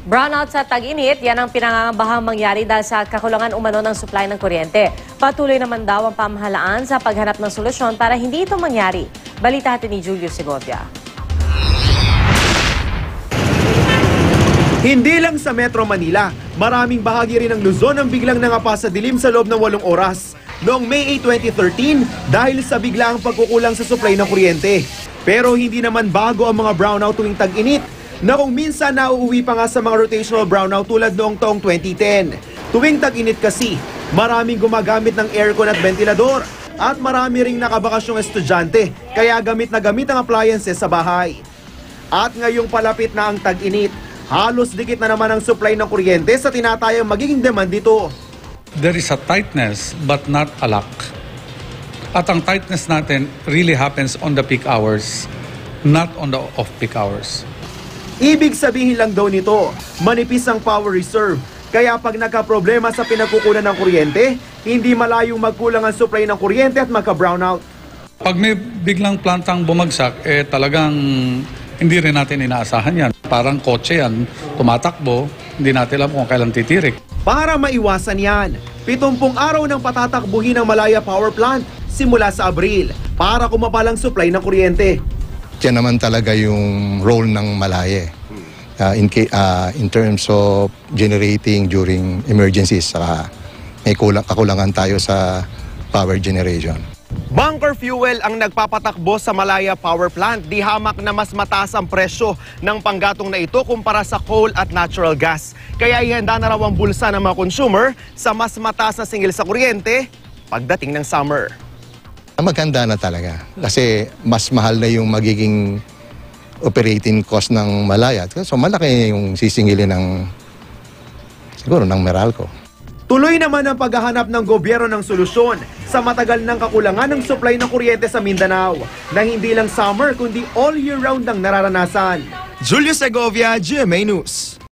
Brownout sa tag-init, yan ang pinangangambahang mangyari dahil sa kakulangan umano ng supply ng kuryente. Patuloy naman daw ang pamahalaan sa paghanap ng solusyon para hindi ito mangyari. Balita natin ni Julio Segovia. Hindi lang sa Metro Manila, maraming bahagi rin ng Luzon ang biglang nangapa sa dilim sa loob ng 8 oras. Noong May 8, 2013, dahil sa biglaang pagkukulang sa supply ng kuryente. Pero hindi naman bago ang mga brownout tuwing tag-init, na kung minsan nauuwi pa nga sa mga rotational brownout tulad noong taong 2010. Tuwing tag-init kasi, maraming gumagamit ng aircon at ventilador at marami ring nakabakasyong estudyante kaya gamit na gamit ang appliances sa bahay. At ngayong palapit na ang tag-init, halos dikit na naman ang supply ng kuryente sa tinatayang magiging demand dito. There is a tightness but not a lack. At ang tightness natin really happens on the peak hours, not on the off-peak hours. Ibig sabihin lang daw nito, manipis ang power reserve. Kaya pag nagka-problema sa pinagkukunan ng kuryente, hindi malayong magkulang ang supply ng kuryente at magka-brownout. Pag may biglang plantang bumagsak, talagang hindi rin natin inaasahan yan. Parang kotse yan, tumatakbo, hindi natin alam kung kailan titirik. Para maiwasan yan, 70 araw ng patatakbuhin ng Malaya Power Plant simula sa Abril para kumapalang supply ng kuryente. Yan naman talaga yung role ng Malaya in terms of generating during emergencies. May kakulangan tayo sa power generation. Bunker fuel ang nagpapatakbo sa Malaya Power Plant. Di hamak na mas mataas ang presyo ng panggatong na ito kumpara sa coal at natural gas. Kaya ihanda na raw ang bulsa ng mga consumer sa mas mataas na singil sa kuryente pagdating ng summer. Maganda na talaga kasi mas mahal na yung magiging operating cost ng Malaya. So malaki yung sisingilin siguro ng Meralco. Tuloy naman ang paghahanap ng gobyerno ng solusyon sa matagal ng kakulangan ng supply ng kuryente sa Mindanao na hindi lang summer kundi all year round ang nararanasan. Julio Segovia, GMA News.